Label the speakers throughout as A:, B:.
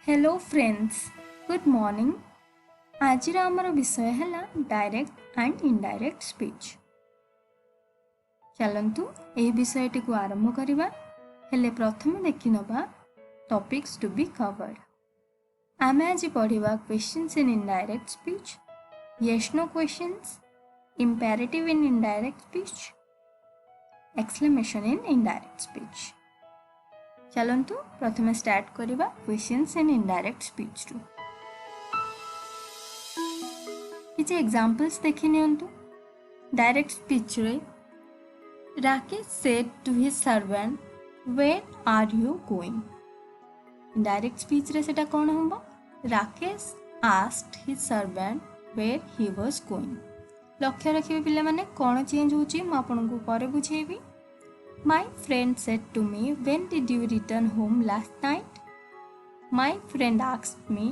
A: Hello friends, good morning. आज आमर विषय है डायरेक्ट एंड इनडायरेक्ट स्पीच। चलतु यह विषयटी को आरंभ करवा। हेले प्रथम देखि नबा टॉपिक्स टू बी कवर्ड। आमे आज पढ़िबा questions in indirect speech, yes no questions, imperative in indirect speech, exclamation in indirect speech. चलतु प्रथम स्टार्ट करवा questions in indirect speech to. किसी एग्जांपल्स देखि नियंतु। डायरेक्ट स्पीच रे Rakesh said to his servant, where are you going. Direct speech रे सेटा कोन होबो? Rakesh asked his servant where he was going. लक्ष्य रखिबे पिले माने कोन चेंज होची म आपनको परे बुझेबी। My friend said to me, when did you return home last night? My friend asked me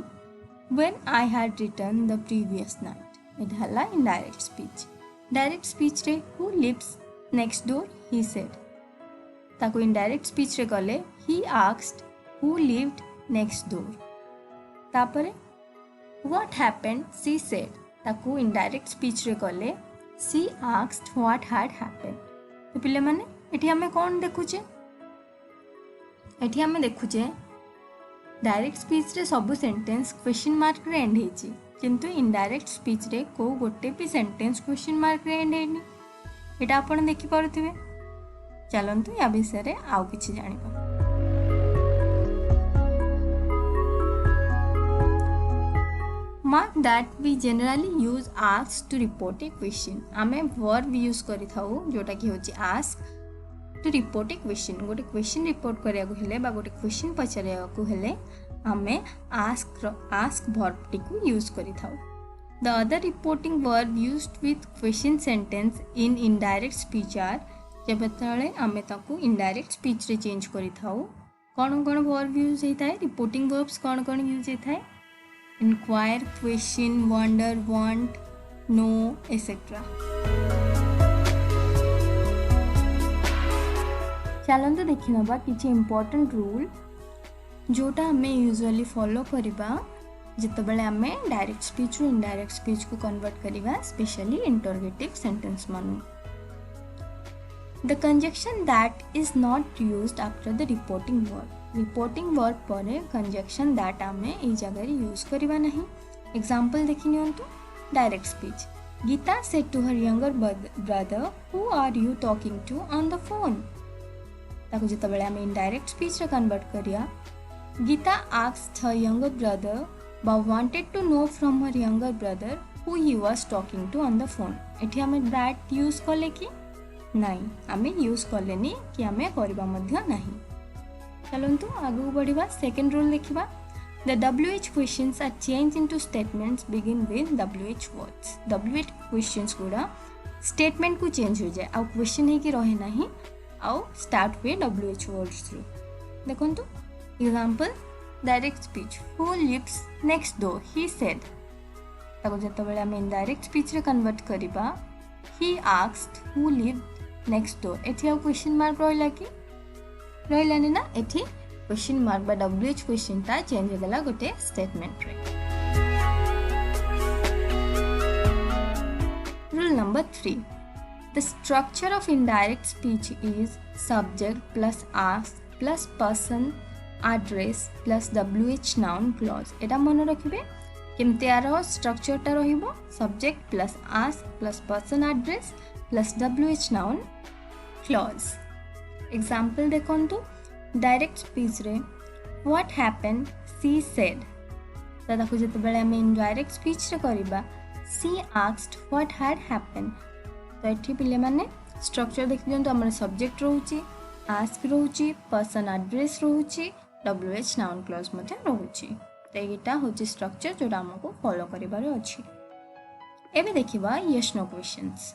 A: when I had returned the previous night. It halla indirect speech. Direct speech re who lives next door, he said. ताको indirect speech रे गले he asked who lived next door. तापरे what happened, she said. ताको indirect speech रे गले she asked what had happened. तो पिले माने एठी हमें कौन देखुचे? एठी हमें देखुचे डायरेक्ट स्पीच रे सब सेंटेंस क्वेश्चन मार्क रे एंड हेची, किंतु इनडायरेक्ट स्पीच रे को गोटे भी सेंटेंस क्वेश्चन मार्क रे एंड हेनी। एटा आपण देखि पारुथिबे। चलंतु या विषय रे आउ किछि जानिबा। Mark that we generally use ask to report a question. आमे verb यूज करि थाउ जोटा कि होची ask to report a question. गोटे क्वेश्चन रिपोर्ट करिया को हेले बा गोटे क्वेश्चन पचारिया को हेले आमे ask verb टी को यूज करि थाउ। The other reporting verb used with question sentence in indirect speech are जब तळे आमे ताको indirect speech रे चेंज करि थाउ। कोन कोन verb यूज हेता है? रिपोर्टिंग verbs कोन कोन यूज हेता है? Inquire, question, wonder, want, know, etc. चलते देखि नबा किछि इंपोर्टेंट रूल जोटा हमें यूजुअली फॉलो करिबा जितबेले हमें डायरेक्ट स्पीच रो इनडायरेक्ट स्पीच को कन्वर्ट करिबा, स्पेशली इंटरोगेटिव सेंटेंस मानु। The conjunction that is not used after the reporting verb. Reporting verb परे कंजक्शन दैट हमें ई जगह यूज करिबा नहीं। एग्जांपल देखि नियंतु। Direct speech, Geeta said to her younger brother, who are you talking to on the phone. ताको जितबेले हमें इनडायरेक्ट स्पीच रे कन्वर्ट करिया, Geeta asked her younger brother but wanted to know from her younger brother who he was talking to on the phone. एठी हमें that use कले कि नहीं, हमें यूज कलेनी कि हमें करबा मध्य नहीं। चलंतु आगु बढ़िबा। सेकंड रूल देखिबा। The WH questions are changed into statements begin with WH words. WH questions गुड़ा statement को चेंज हो जाए आउ क्वेश्चन है कि रहे नहीं आउ स्टार्ट हुए WH words थ्रू। देखंतु example direct speech, who lives next door, he said. ताको जतबेले हम इनडायरेक्ट स्पीच रे कन्वर्ट करिबा, he asked who lived next door. एठी आ क्वेश्चन मार्क रहला कि रहलानी ना, एठी क्वेश्चन मार्क बा WH क्वेश्चन ता चेंज हो गला गोटे स्टेटमेंट रे। Rule number 3, the structure of indirect speech is subject plus ask plus person address plus WH noun clause. एटा मन रखिबे केमते आरो स्ट्रक्चर ता रहिबो subject plus ask plus person address plus WH noun clause. Example देखंतु। Direct speech रे what happened, she said. दादा को जतबेले हम इनडायरेक्ट स्पीच रे करबा, she asked what had happened. तो एठी पिले माने स्ट्रक्चर देखि जंतु हमर सब्जेक्ट रहउची, आस्क रहउची, पर्सन एड्रेस रहउची, WH noun clause मध्ये रहउची। तो एटा होची स्ट्रक्चर जोटा हमको फॉलो करिबार अछि। एबे देखिबा yes no questions.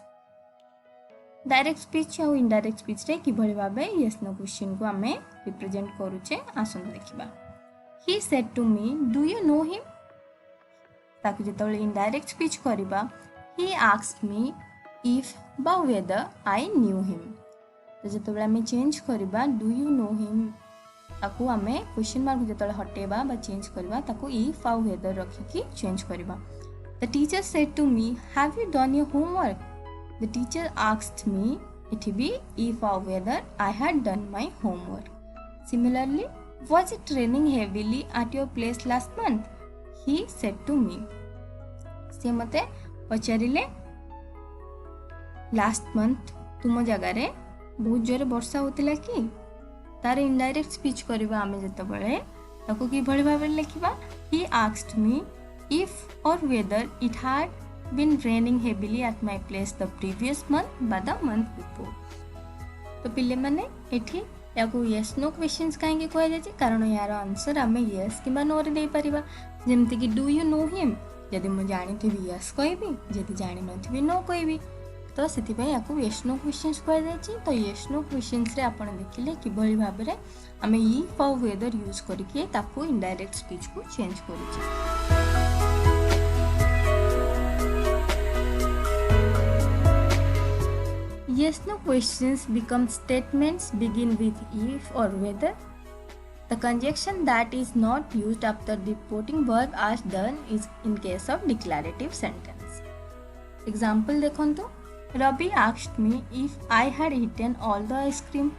A: Direct speech और इनडायरेक्ट स्पीच रे कि भली भाबे यस नो क्वेश्चन को हमें रिप्रेजेंट करूचे। आसन देखिबा। He said to me, do you know him. ताकि जेतबेले इनडायरेक्ट स्पीच करिबा, ही आस्क्ड मी इफ बा वेदर आई न्यू हिम। तो जेतबेले हमें चेंज करिबा डू यू नो हिम ताकू आमे क्वेश्चन मार्क जेतले हटेबा बा चेंज करबा ताकू इफ आउ वेदर रखिकी चेंज करबा। The teacher said to me have you done your homework? The teacher asked me, it be if आउ whether I had done my homework. Similarly, was it raining heavily at your place last month? He said to me. से मते पचारिले last month तुम जगह रे बहुत जोरे वर्षा होतिला कि? तार इनडायरेक्ट स्पीच करबा आमे जतबळे ताको कि भଳି भाबरे लिखिबा he asked me if or whether it had been raining heavily at my place the previous month by the month before। तो पिले माने एठी याको yes no questions काहेकि कह जाय कारण यार आंसर आमे yes किबा no रे दे परिबा। जेमति कि do you know him? यदि म जानि थिबि yes कहबी, यदि जानि नथिबि no कहबी। तो सेति पय याको yes no questions कह जाय तो yes no questions रे आपण देखिले कि भली भाबे रे आमे if और whether यूज करके ताको इनडायरेक्ट स्पीच को चेंज करूचे। Yes no questions become statements begin with if or whether. The conjunction that is not used after the reporting verb as done is in case of declarative sentence. Example देखंतु, Rabi asked me if I had eaten all the ice cream.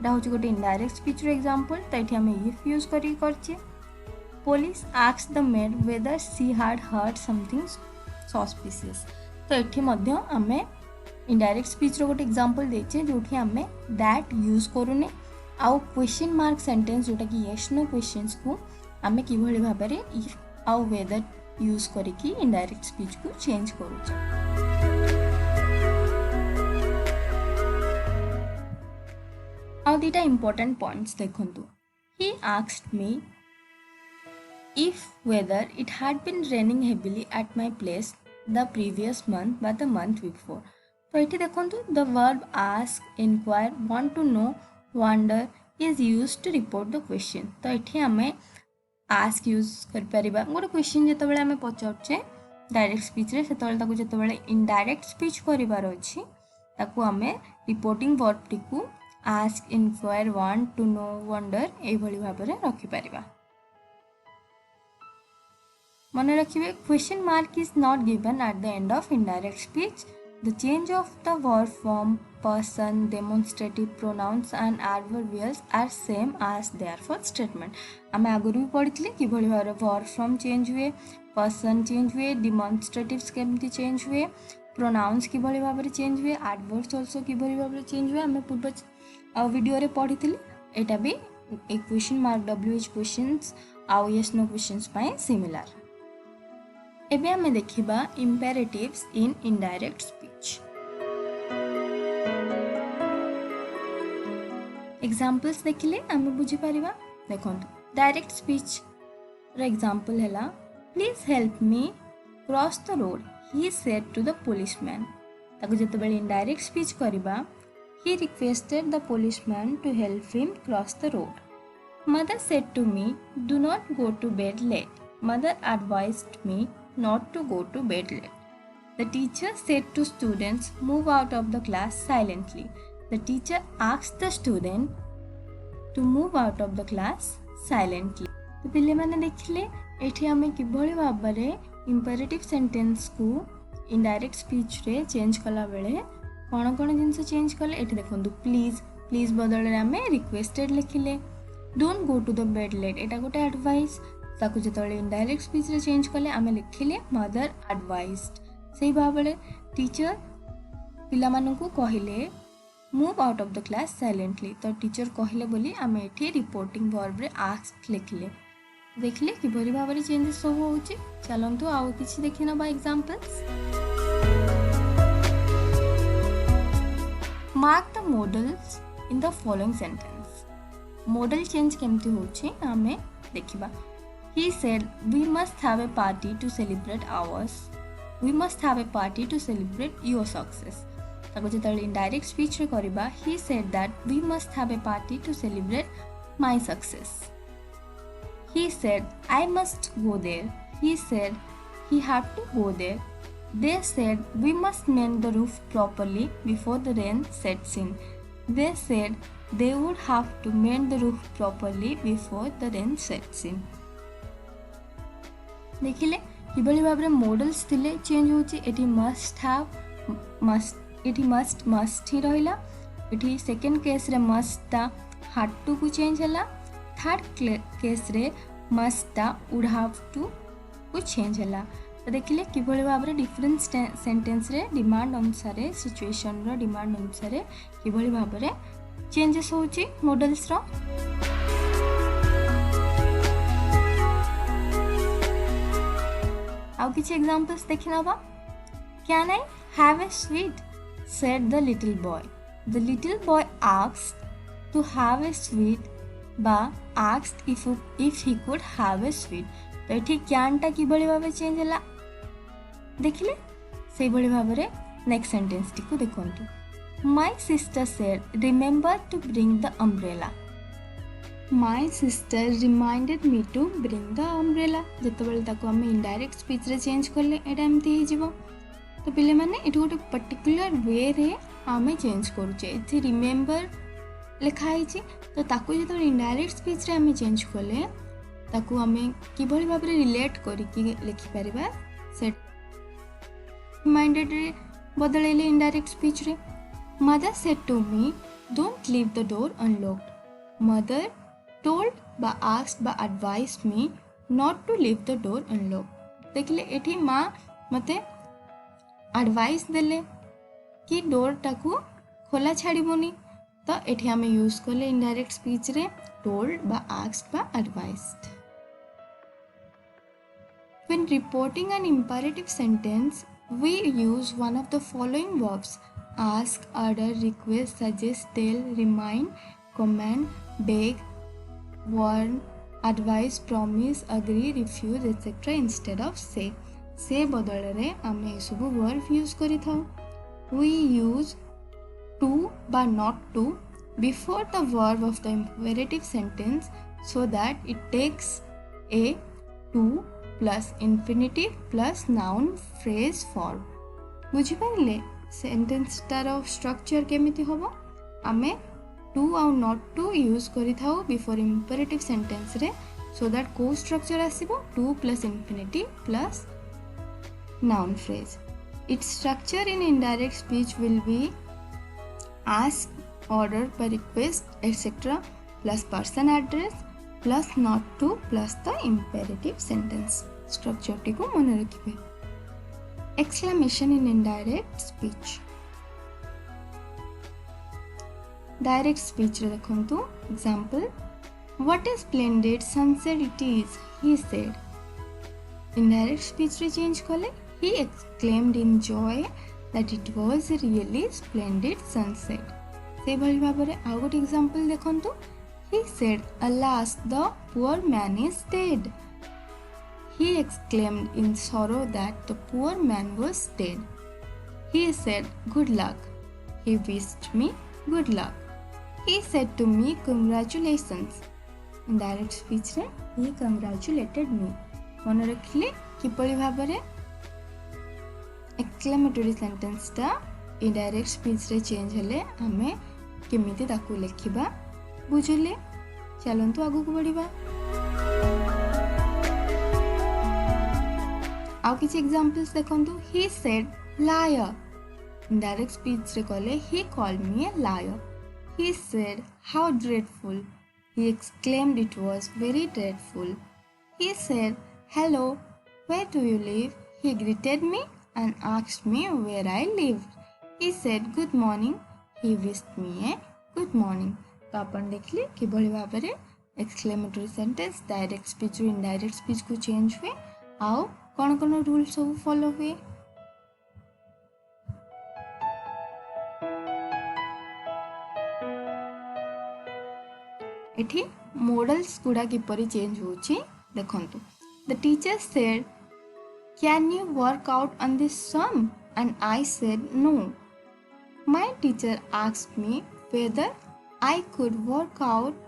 A: दा होची गोटे indirect speech रो example तो एठी हमें if use करी करछे। Police asked the maid whether she had heard something suspicious. तो एठी मध्य हमें इनडायरेक्ट स्पीच रो गोटे एग्जांपल देछे जोठी हमें दैट यूज करूने आउ क्वेश्चन मार्क सेंटेंस जोटा कि यस नो क्वेश्चंस को हमें किभଳି भाबरे इफ आउ वेदर यूज करिकि इनडायरेक्ट स्पीच को चेंज करूछ। आउ दिटा इंपोर्टेंट पॉइंट्स देखंतु। He asked me if whether it had been raining heavily at my place the previous month but the month before. तो ये देखो the verb ask, inquire, want to know, wonder is used to report the question. तो ये आम ask use कर गोटे question जिते आम पचारे डायरेक्ट स्पीच रे से जो इनडायरेक्ट स्पीच करार अच्छी आम रिपोर्टिंग वर्ब टी को ask, inquire, want to know, wonder ये भाव में रखिपर। मन रखिए question mark is not given at the end of indirect speech. The change of the verb form, person, demonstrative pronouns and adverbials are same as their first statement। आम आगुरी भी पढ़ी कि भाई भाव verb form चेंज हुए, person change हुए, demonstratives केमती change हुए, pronouns कि भाई भाव चेंज हुए, adverbs also कि भाई भाव चेंज हुए। आम पूर्व वीडियो रे पढ़ी एटा भी एक क्वेश्चन मार्क WH क्वेश्चंस आउ yes no क्वेश्चंस पाए सिमिलर। एबे हमें देखिबा imperatives in indirect speech। Examples देखिले हमें बुझी परिबा। देखंतु डायरेक्ट स्पीच रो एग्जांपल हैला, please help me cross the road he said to the policeman. ताको जते बेले इनडायरेक्ट स्पीच करबा he requested the policeman to help him cross the road. Mother said to me do not go to bed late. Mother advised me not to go to bed late. The teacher said to students, move out of the class silently. The teacher asked the student to move out of the class silently। तो पिले माने देखिले एठी हमें किभଳି भाबरे imperative sentence को indirect speech रे change कला बेले कोन कोन जिंस चेंज कले। एठी देखंतु प्लीज, प्लीज बदल रे हमें रिक्वेस्टेड लिखिले। Don't go to the bed late एटा गोटे एडवाइस ताकू जिते इनडायरेक्ट स्पीच रे चेंज कले आम लिखिले मदर एडवाइज्ड। से भाव टीचर पिला मानकु कहिले move out of the class silently. तो टीचर कहले बोली आम एठी रिपोर्टिंग वर्ब रे आस्क्ड लिखिले। देखिले किभଳି भाव में चेंजेस सब होउची। चलंतु आउ किछि देखि नबा examples. Mark the models in the following sentence. Model change केमती होउची आमे देखिबा। He said, we must have a party to celebrate ours. We must have a party to celebrate your success। ताको जेतले इनडायरेक्ट स्पीच रे करबा he said that we must have a party to celebrate my success। He said, I must go there। He said, he had to go there। They said, we must mend the roof properly before the rain sets in। They said, they would have to mend the roof properly before the rain sets in. देखिले किभଳି भाବରେ models थिले change होची एटी must have must एटी must ही रहिला एटी सेकंड केस रे मस्ट ता had to को चेंज हला थर्ड केस रे मस्ट ता would have to को चेंज हला तो देखिले किभଳି भाବରେ डिफरेंट सेंटेंस रे डिमांड अनुसार सिचुएशन रो डिमांड अनुसार किभଳି भाବରେ चेंजेस होची मॉडल्स रो आउ किछि एग्जांपल्स देखि नबा can I have a sweet said the little boy. The little boy asked to have a sweet बा asked if he could have a sweet. तो एठी कैन टा किभଳି भाबे चेंज हला देखिले सेही भଳି भाबरे नेक्स्ट सेंटेंस टी को देखंतु My sister said remember to bring the umbrella. My sister reminded me to bring the umbrella. ଯେତେବେଳେ ତାକୁ ଆମେ इनडायरेक्ट स्पीच रे चेंज करले एटा एमती हे जिवो तो पिले माने एठी गोटे पर्टिकुलर वे रे आमे चेंज करूचे एथि रिमेंबर लिखा हिची तो ताकू जेतेବେଳେ इनडायरेक्ट स्पीच रे आमे चेंज करले ताकू आमे किभଳି भाबरे रिलेट करी कि लिखि परिबा सेट रिमाइंडेड रे बदलेले इनडायरेक्ट स्पीच रे Mother said to me don't leave the door unlocked. Mother told बा asked बा advised me not to leave the door unlocked. देखले एठी माँ मते एडवाइस देले कि डोर टाकू खोला छाड़िबोनी तो एठी हमें यूज करले इनडायरेक्ट स्पीच रे told बा asked बा advised. When reporting an imperative sentence, we use one of the following verbs: ask, order, request, suggest, tell, remind, command, beg, warn, advise, promise, agree, refuse, etc. instead of say. Say बदल रे आमे ये सब verb use करी थाउ. We use to but not to before the verb of the imperative sentence so that it takes a to plus infinitive plus noun phrase form. बुझी पाइले sentence टार structure केमिति होबो आमे टू आउ नॉट टू यूज करि थाउ before imperative sentence रे so that को structure आसीबो to plus infinitive plus noun phrase its structure in indirect speech will be ask order पर request etcetera plus person address plus not to plus the imperative sentence structure टी को मन रखिबे Exclamation in indirect speech. Direct speech रे देखंतु example What a splendid sunset it is, he said. Indirect speech रे change कले he exclaimed in joy that it was a really splendid sunset. से भली भाबरे आ गोटे example देखंतु He said, Alas, the poor man is dead. He exclaimed in sorrow that the poor man was dead. He said, Good luck. He wished me good luck. He said to me, Congratulations. In direct speech, he congratulated me. मन रखिले किपरि भाबरे exclamatory sentence ता indirect speech रे change हेले हमें केमिति ताकू लिखिबा बुझले चलंतु आगु को बढ़िबा आउ किछि एग्जांपल्स देखंतु he said liar indirect speech रे कहले he called me a liar he said how dreadful he exclaimed it was very dreadful he said hello where do you live he greeted me and asked me where I lived he said good morning he wished me a good morning तो अपन देखले कि भली भाबरे exclamatory sentence direct speech रो indirect speech को change हुए आउ कौन कौन रूल सब फॉलो हुए एठी मॉडल्स गुडा किपरि चेंज होची देखंतु the teacher said can you work out on this sum and I said no my teacher asked me whether I could work out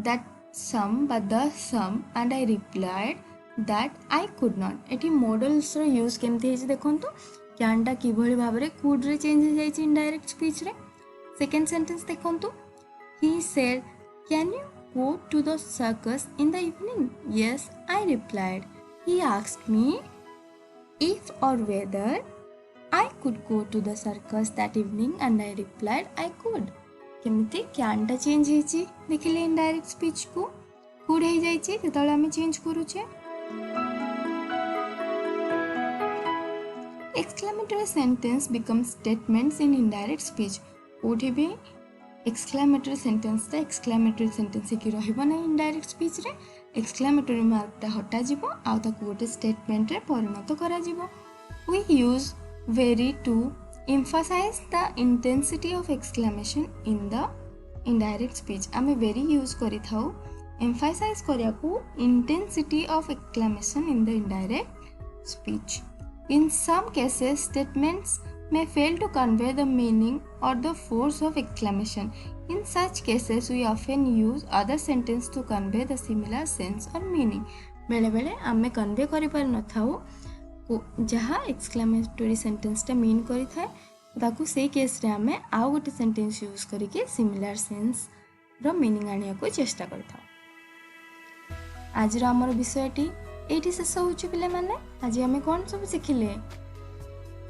A: that sum but the sum and I replied that I could not एठी models रो use केमते हे देखंतु कैनटा किभଳି भाबरे could रे change हे जाई इनडायरेक्ट स्पीच रे सेकेंड सेंटेंस देखंतु. He said, "Can you go to the circus in the evening?" Yes, I replied. He asked me if or whether I could go to the circus that evening and I replied I could. केमिति can टा change हेची देखिले indirect speech को could हे जाइची तेतले आमे change करूचे. Exclamatory sentence becomes statements in indirect speech. कोठी भी exclamatory sentence ता एक्सक्लेमेटरी सेंटेंस की रहइबो ना इनडायरेक्ट स्पीच रे. एक्सक्लेमेटरी मार्क ता हटा जिवो आ ताकू गोटे स्टेटमेंट रे परिणत करा जिवो. We use very to emphasize the intensity of exclamation in the indirect speech. आमे very use करि थाउ emphasize करिया को intensity of exclamation in the indirect speech. In some cases statements may fail to convey the meaning or the force of exclamation. In such cases we often use other sentence to convey the similar sense or meaning. बेले बेले आमे convey करि पार न थाउ जहाँ exclamatory सेंटेंसटा mean करि थाए ताकू से केस रे आमे आउ गोटे सेंटेंस यूज करके सिमिलर सेंस रो मीनिंग आनिया को चेष्टा करथाउ. आज रो हमर विषयटी एठी शेष होउची पिले माने. आज आमे कोन सब सिखिले.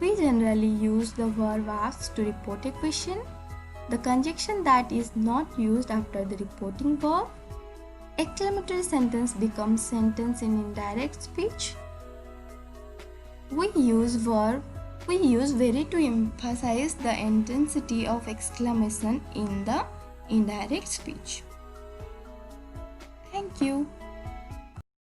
A: We generally use the verb asked to report a question, the conjunction that is not used after the reporting verb. Exclamatory sentence becomes sentence in indirect speech. We use very to emphasize the intensity of exclamation in the indirect speech. Thank you.